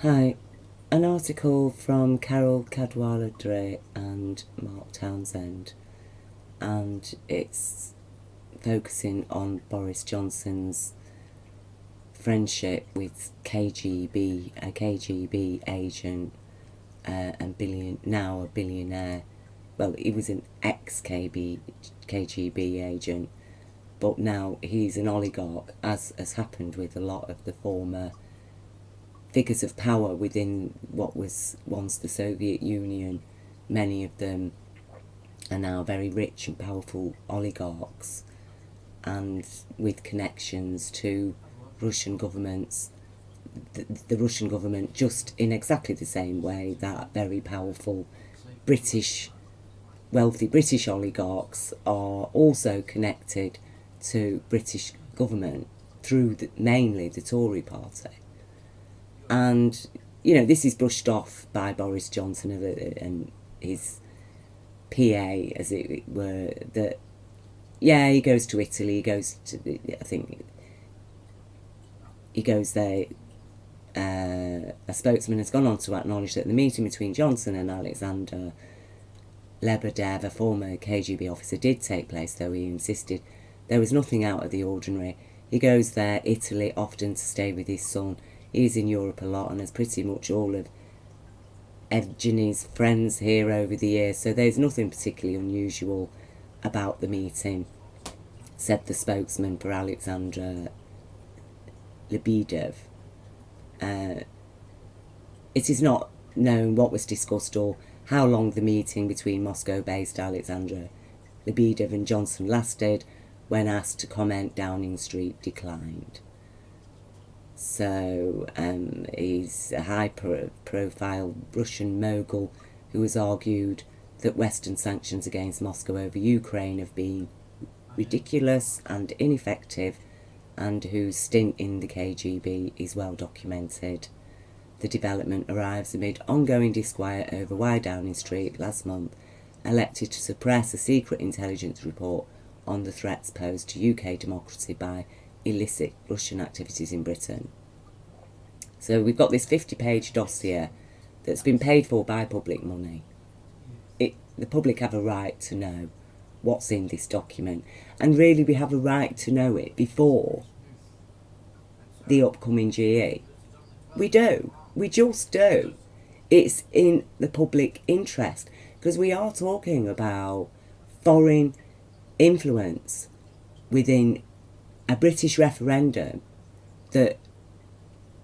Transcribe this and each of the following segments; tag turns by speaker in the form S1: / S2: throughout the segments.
S1: Hi, an article from Carol Cadwaladre and Mark Townsend, and it's focusing on Boris Johnson's friendship with KGB, a KGB agent, and now a billionaire. Well, he was an ex-KGB agent, but now he's an oligarch, as has happened with a lot of the former figures of power within what was once the Soviet Union. Many of them are now very rich and powerful oligarchs, and with connections to Russian governments. The Russian government, just in exactly the same way that very powerful wealthy British oligarchs are also connected to British government through mainly the Tory party. And, this is brushed off by Boris Johnson and his PA, as it were, that, he goes to Italy, he goes there. A spokesman has gone on to acknowledge that the meeting between Johnson and Alexander Lebedev, a former KGB officer, did take place, though he insisted there was nothing out of the ordinary. He goes there, Italy, often to stay with his son. He's in Europe a lot and has pretty much all of Evgeny's friends here over the years, so there's nothing particularly unusual about the meeting, said the spokesman for Alexander Lebedev. It is not known what was discussed or how long the meeting between Moscow-based Alexander Lebedev and Johnson lasted. When asked to comment, Downing Street declined. So he's a high-profile Russian mogul who has argued that Western sanctions against Moscow over Ukraine have been ridiculous and ineffective, and whose stint in the KGB is well documented. The development arrives amid ongoing disquiet over why Downing Street last month elected to suppress a secret intelligence report on the threats posed to UK democracy by illicit Russian activities in Britain. So we've got this 50-page dossier that's been paid for by public money. The public have a right to know what's in this document, and really we have a right to know it before the upcoming GE. We do. We just do. It's in the public interest, because we are talking about foreign influence within a British referendum that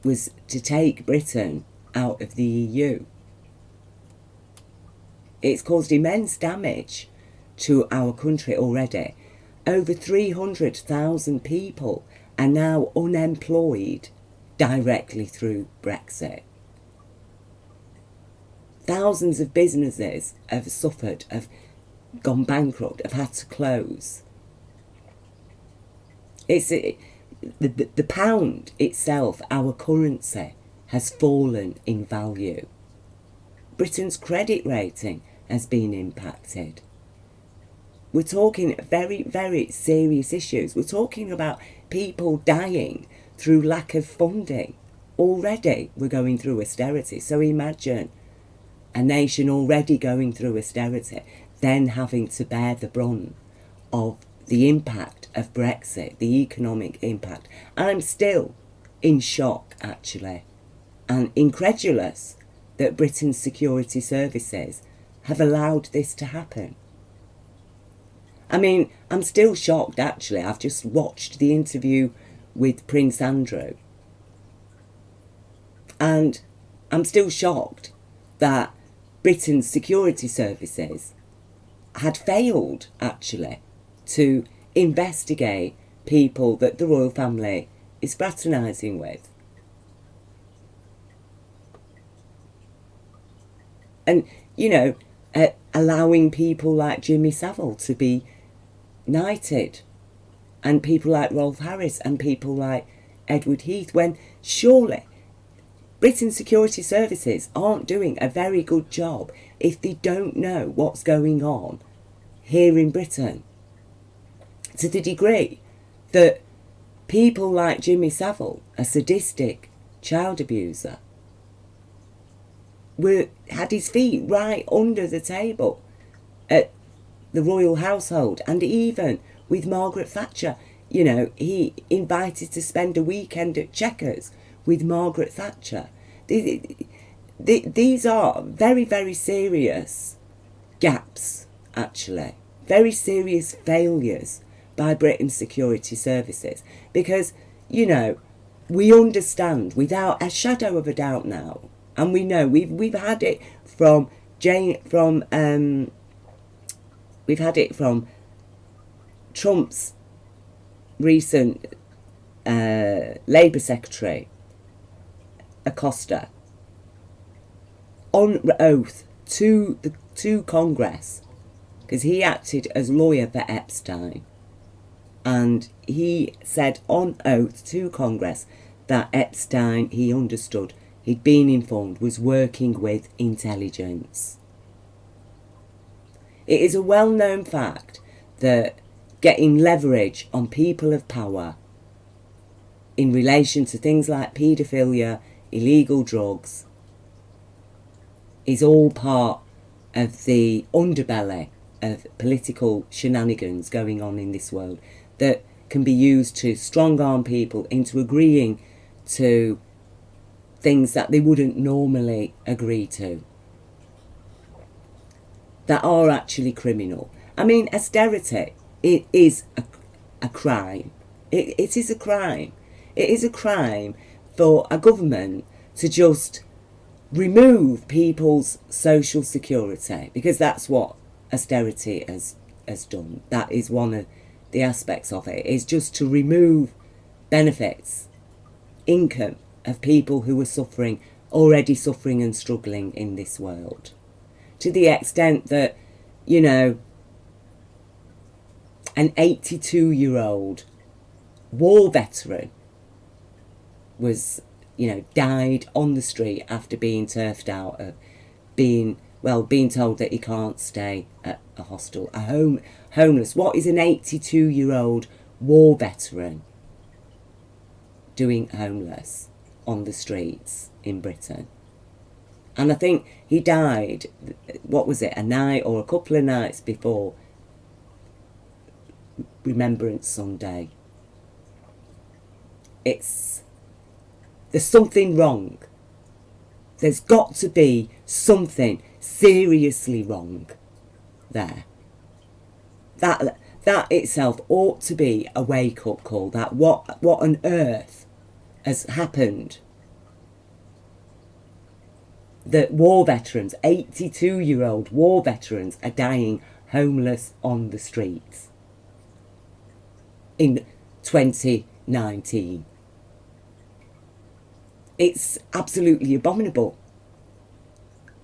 S1: was to take Britain out of the EU. It's caused immense damage to our country already. Over 300,000 people are now unemployed directly through Brexit. Thousands of businesses have suffered, have gone bankrupt, have had to close. The pound itself, our currency, has fallen in value. Britain's credit rating has been impacted. We're talking very, very serious issues. We're talking about people dying through lack of funding. Already we're going through austerity. So imagine a nation already going through austerity, then having to bear the brunt of the impact of Brexit, the economic impact. And I'm still in shock, actually, and incredulous that Britain's security services have allowed this to happen. I mean, I'm still shocked, actually. I've just watched the interview with Prince Andrew, and I'm still shocked that Britain's security services had failed, actually, to investigate people that the royal family is fraternising with. And, allowing people like Jimmy Savile to be knighted, and people like Rolf Harris and people like Edward Heath, when surely Britain's security services aren't doing a very good job if they don't know what's going on here in Britain. To the degree that people like Jimmy Savile, a sadistic child abuser, had his feet right under the table at the royal household, and even with Margaret Thatcher. You know, he invited to spend a weekend at Chequers with Margaret Thatcher. These are very, very serious gaps, actually. Very serious failures by Britain's security services. Because, you know, we understand without a shadow of a doubt now, and we know we've had it from we've had it from Trump's recent Labour Secretary Acosta on oath to Congress, because he acted as lawyer for Epstein, and he said on oath to Congress that Epstein, he understood, he'd been informed, was working with intelligence. It is a well-known fact that getting leverage on people of power in relation to things like paedophilia, illegal drugs, is all part of the underbelly of political shenanigans going on in this world that can be used to strong-arm people into agreeing to things that they wouldn't normally agree to, that are actually criminal. I mean, austerity, it is a crime. It is a crime. It is a crime for a government to just remove people's social security, because that's what austerity has done. That is one of the aspects of it, is just to remove benefits, income of people who are already suffering and struggling in this world. To the extent that, you know, an 82-year-old war veteran was, you know, died on the street after being turfed out of being told that he can't stay at a hostel. Homeless. What is an 82-year-old war veteran doing homeless on the streets in Britain? And I think he died, what was it, a night or a couple of nights before Remembrance Sunday. There's something wrong. There's got to be something seriously wrong there. That itself ought to be a wake-up call, that what on earth has happened, that war veterans, 82-year-old war veterans, are dying homeless on the streets in 2019. It's absolutely abominable.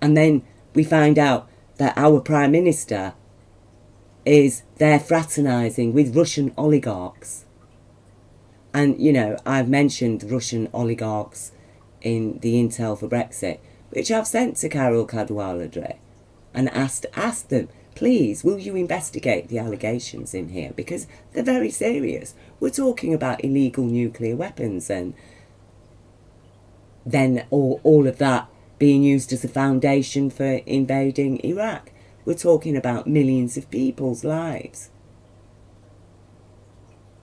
S1: And then we find out that our Prime Minister is there fraternising with Russian oligarchs. And, you know, I've mentioned Russian oligarchs in the Intel for Brexit, which I've sent to Carol Cadwaladre and asked them, please, will you investigate the allegations in here? Because they're very serious. We're talking about illegal nuclear weapons, and then all of that being used as a foundation for invading Iraq. We're talking about millions of people's lives.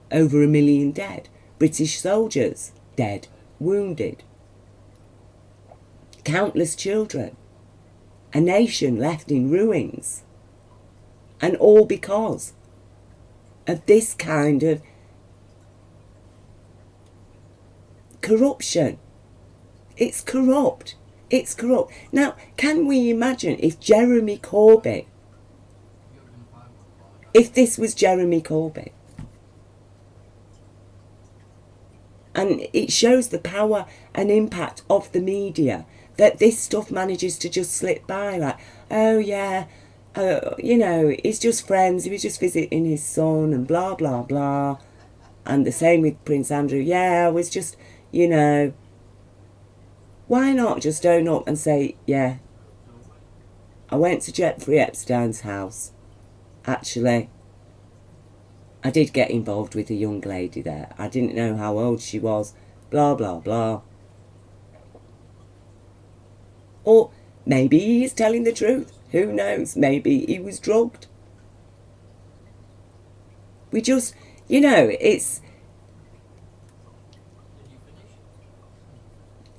S1: Over 1 million dead. British soldiers dead, wounded. Countless children. A nation left in ruins. And all because of this kind of corruption. It's corrupt. It's corrupt. Now, can we imagine if Jeremy Corbyn, if this was Jeremy Corbyn? And it shows the power and impact of the media, that this stuff manages to just slip by, like, oh yeah, you know, he's just friends, he was just visiting his son and blah, blah, blah. And the same with Prince Andrew. Yeah, I was just, you know, why not just own up and say, yeah, I went to Jeffrey Epstein's house. Actually, I did get involved with a young lady there. I didn't know how old she was. Blah, blah, blah. Or Maybe he is telling the truth. Who knows? Maybe he was drugged. We just, it's...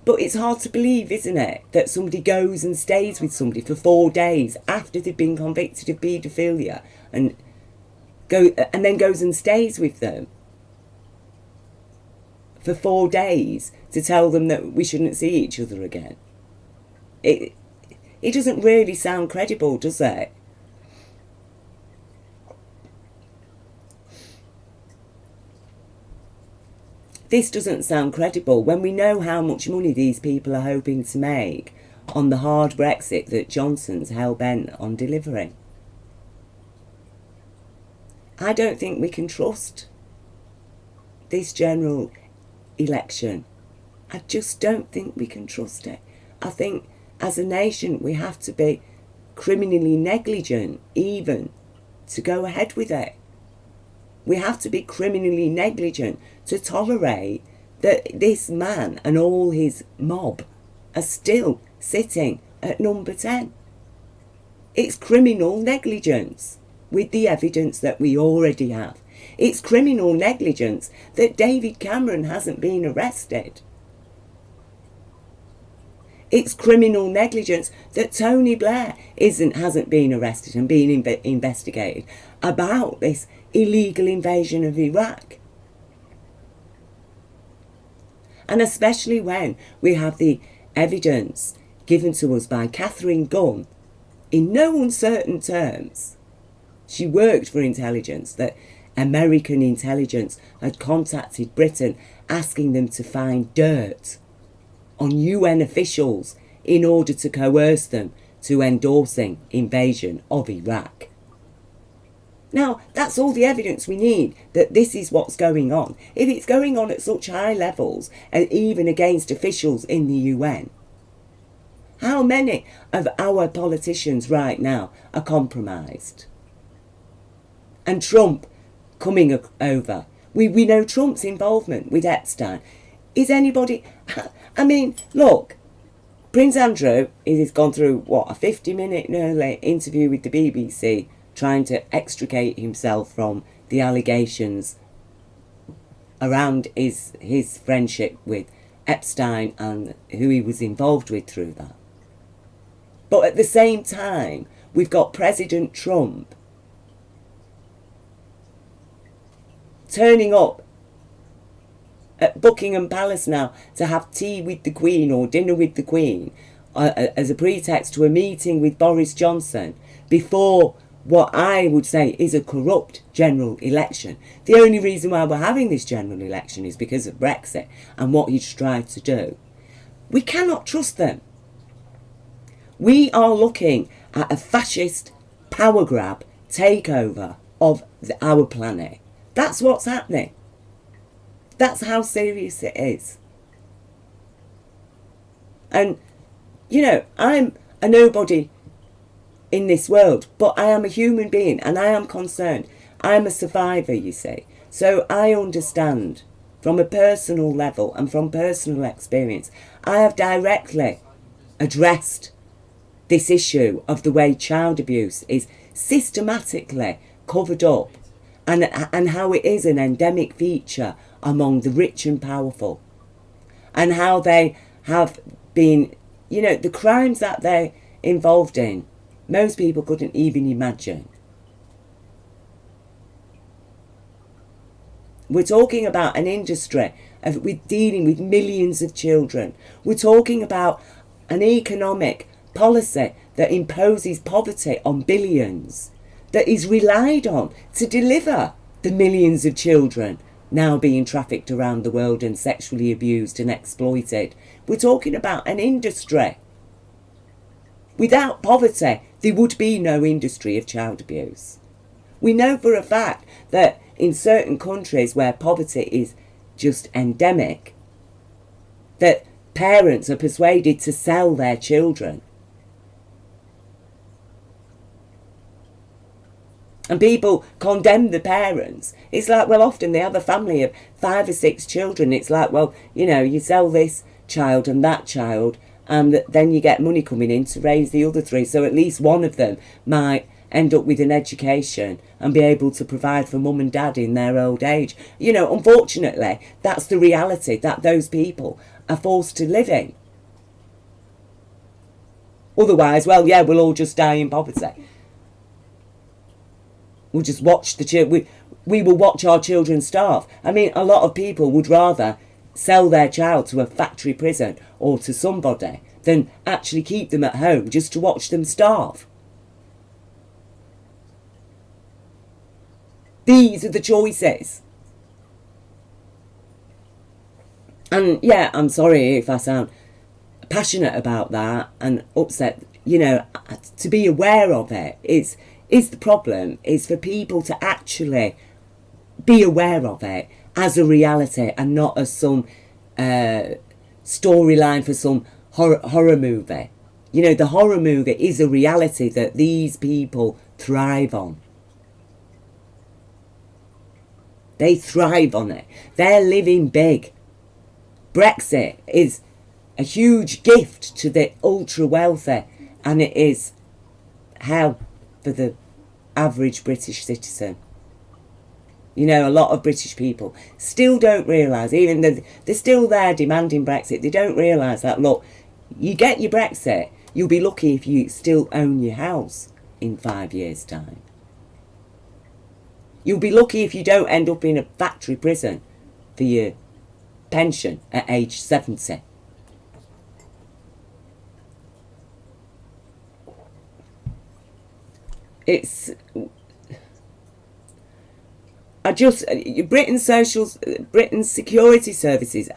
S1: But it's hard to believe, isn't it, that somebody goes and stays with somebody for 4 days after they've been convicted of paedophilia and then goes and stays with them for 4 days to tell them that we shouldn't see each other again. It doesn't really sound credible, does it? This doesn't sound credible when we know how much money these people are hoping to make on the hard Brexit that Johnson's hell-bent on delivering. I don't think we can trust this general election. I just don't think we can trust it. I think as a nation we have to be criminally negligent even to go ahead with it. We have to be criminally negligent to tolerate that this man and all his mob are still sitting at number 10. It's criminal negligence with the evidence that we already have. It's criminal negligence that David Cameron hasn't been arrested. It's criminal negligence that Tony Blair hasn't been arrested and been investigated about this illegal invasion of Iraq. And especially when we have the evidence given to us by Catherine Gunn in no uncertain terms. She worked for intelligence, that American intelligence had contacted Britain asking them to find dirt on UN officials in order to coerce them to endorsing invasion of Iraq. Now, that's all the evidence we need that this is what's going on. If it's going on at such high levels, and even against officials in the UN, how many of our politicians right now are compromised? And Trump coming over. We know Trump's involvement with Epstein. Is anybody... I mean, look, Prince Andrew has gone through, a 50-minute nearly interview with the BBC trying to extricate himself from the allegations around his friendship with Epstein and who he was involved with through that. But at the same time, we've got President Trump turning up at Buckingham Palace now to have tea with the Queen or dinner with the Queen as a pretext to a meeting with Boris Johnson before what I would say is a corrupt general election. The only reason why we're having this general election is because of Brexit and what he's tried to do. We cannot trust them. We are looking at a fascist power grab takeover of our planet. That's what's happening. That's how serious it is. And, I'm a nobody in this world, but I am a human being and I am concerned. I am a survivor, you see. So I understand from a personal level and from personal experience. I have directly addressed this issue of the way child abuse is systematically covered up and how it is an endemic feature among the rich and powerful, and how they have been, the crimes that they're involved in, most people couldn't even imagine. We're talking about an industry with dealing with millions of children. We're talking about an economic policy that imposes poverty on billions, that is relied on to deliver the millions of children now being trafficked around the world and sexually abused and exploited. We're talking about an industry. Without poverty, there would be no industry of child abuse. We know for a fact that in certain countries where poverty is just endemic, that parents are persuaded to sell their children. And people condemn the parents. It's like, well, often they have a family of 5 or 6 children. It's like, well, you sell this child and that child and then you get money coming in to raise the other three, so at least one of them might end up with an education and be able to provide for mum and dad in their old age. You know, unfortunately, that's the reality that those people are forced to live in. Otherwise, well, yeah, we'll all just die in poverty. We'll just watch the children. We will watch our children starve. I mean, a lot of people would rather sell their child to a factory prison or to somebody than actually keep them at home just to watch them starve. These are the choices. And yeah, I'm sorry if I sound passionate about that and upset. You know, to be aware of it is the problem, is for people to actually be aware of it as a reality and not as some storyline for some horror movie. You know, the horror movie is a reality that these people thrive on. They thrive on it. They're living big. Brexit is a huge gift to the ultra wealthy, and it is hell for the average British citizen. You know, a lot of British people still don't realise, even though they're still there demanding Brexit, they don't realise that, look, you get your Brexit, you'll be lucky if you still own your house in 5 years' time. You'll be lucky if you don't end up in a factory prison for your pension at age 70. It's... Britain's security services.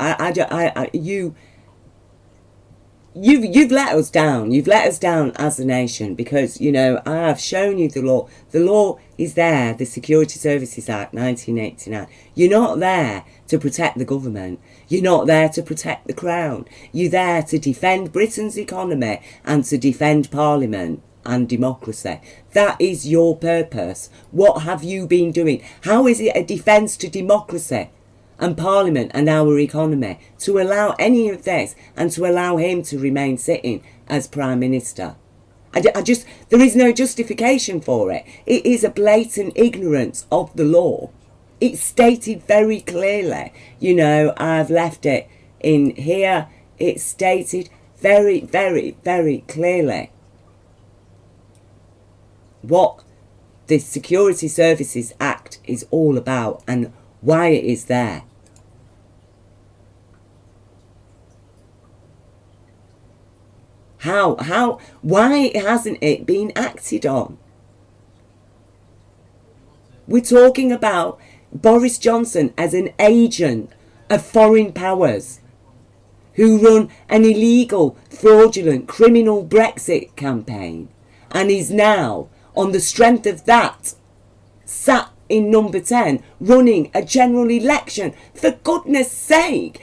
S1: You've let us down. You've let us down as a nation, because, you know, I have shown you the law. The law is there, the Security Services Act 1989. You're not there to protect the government. You're not there to protect the Crown. You're there to defend Britain's economy and to defend Parliament and democracy. That is your purpose. What have you been doing? How is it a defence to democracy and Parliament and our economy to allow any of this and to allow him to remain sitting as Prime Minister? There is no justification for it. It is a blatant ignorance of the law. It's stated very clearly. You know, I've left it in here. It's stated very, very, very clearly what the Security Services Act is all about and why it is there. Why hasn't it been acted on? We're talking about Boris Johnson as an agent of foreign powers who run an illegal, fraudulent, criminal Brexit campaign, and is now, on the strength of that, sat in number 10 running a general election. For goodness sake,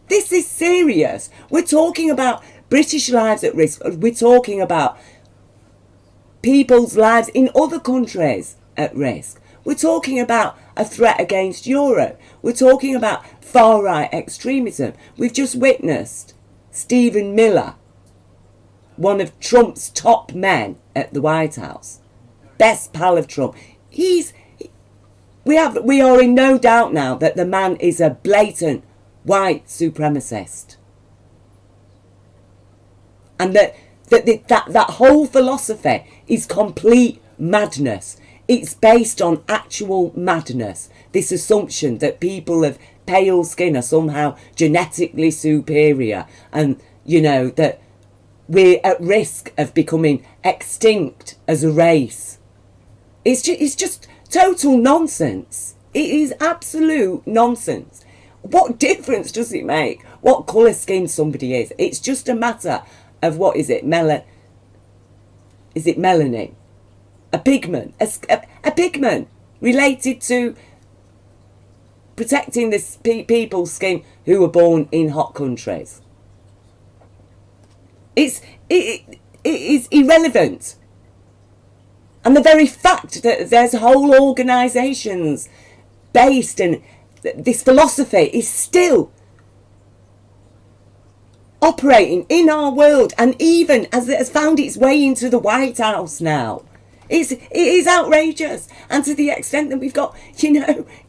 S1: this is serious. We're talking about British lives at risk. We're talking about people's lives in other countries at risk. We're talking about a threat against Europe. We're talking about far-right extremism. We've just witnessed Stephen Miller, one of Trump's top men at the White House, best pal of Trump. We are in no doubt now that the man is a blatant white supremacist, and that whole philosophy is complete madness. It's based on actual madness. This assumption that people of pale skin are somehow genetically superior, and, you know, that we're at risk of becoming extinct as a race. It's just total nonsense. It is absolute nonsense. What difference does it make what colour skin somebody is? It's just a matter of, what is it, is it melanin? A pigment. A pigment related to protecting this people's skin who were born in hot countries. It is irrelevant. And the very fact that there's whole organisations based, and this philosophy is still operating in our world, and even as it has found its way into the White House now. It is outrageous. And to the extent that we've got,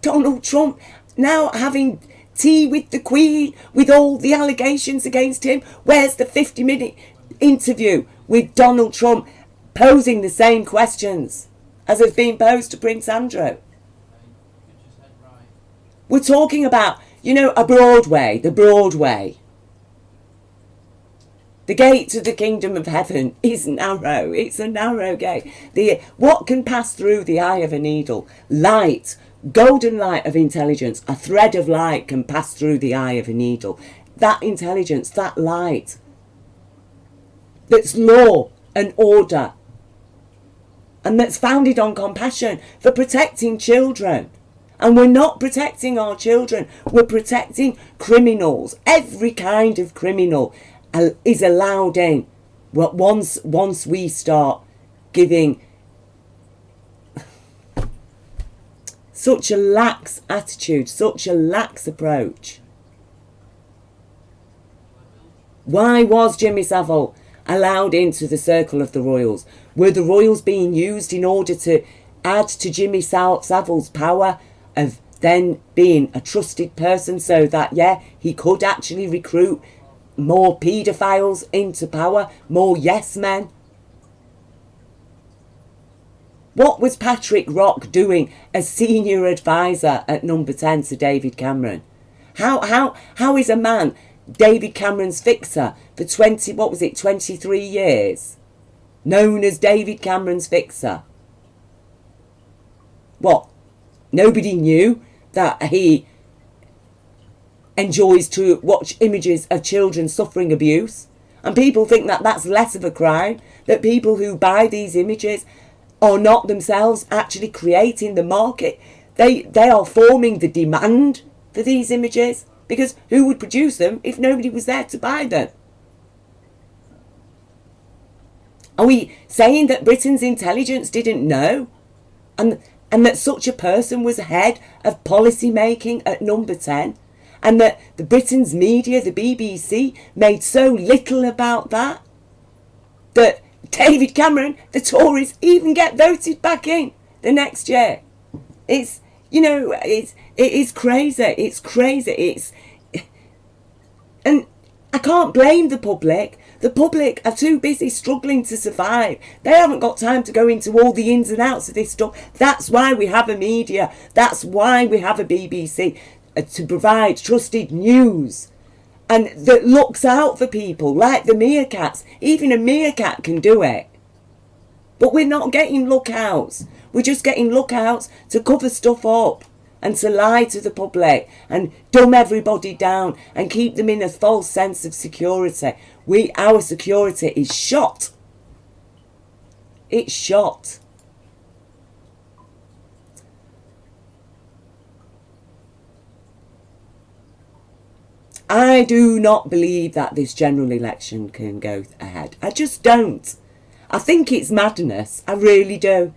S1: Donald Trump now having tea with the Queen with all the allegations against him. Where's the 50-minute interview with Donald Trump posing the same questions as have been posed to Prince Andrew? We're talking about, the Broadway. The gate to the kingdom of heaven is narrow. It's a narrow gate. What can pass through the eye of a needle? Light, golden light of intelligence. A thread of light can pass through the eye of a needle. That intelligence, that light, that's law and order, and that's founded on compassion for protecting children. And we're not protecting our children. We're protecting criminals. Every kind of criminal is allowed in. Well, once we start giving such a lax attitude, such a lax approach. Why was Jimmy Savile allowed into the circle of the royals? Were the royals being used in order to add to Jimmy Savile's power of then being a trusted person, so that, he could actually recruit more paedophiles into power, more yes men? What was Patrick Rock doing as senior advisor at Number 10 to David Cameron? How is a man, David Cameron's fixer, for 23 years, known as David Cameron's fixer? What? Nobody knew that he enjoys to watch images of children suffering abuse, and people think that that's less of a crime, that people who buy these images are not themselves actually creating the market. They are forming the demand for these images, because who would produce them if nobody was there to buy them? Are we saying that Britain's intelligence didn't know, and that such a person was head of policy making at Number 10? And that the Britain's media, the BBC, made so little about that David Cameron, the Tories, even get voted back in the next year. It is crazy. It's crazy. And I can't blame the public. The public are too busy struggling to survive. They haven't got time to go into all the ins and outs of this stuff. That's why we have a media. That's why we have a BBC. To provide trusted news and that looks out for people like the meerkats. Even a meerkat can do it. But we're not getting lookouts. We're just getting lookouts to cover stuff up and to lie to the public and dumb everybody down and keep them in a false sense of security. Our security is shot. It's shot. I do not believe that this general election can go ahead. I just don't. I think it's madness. I really do.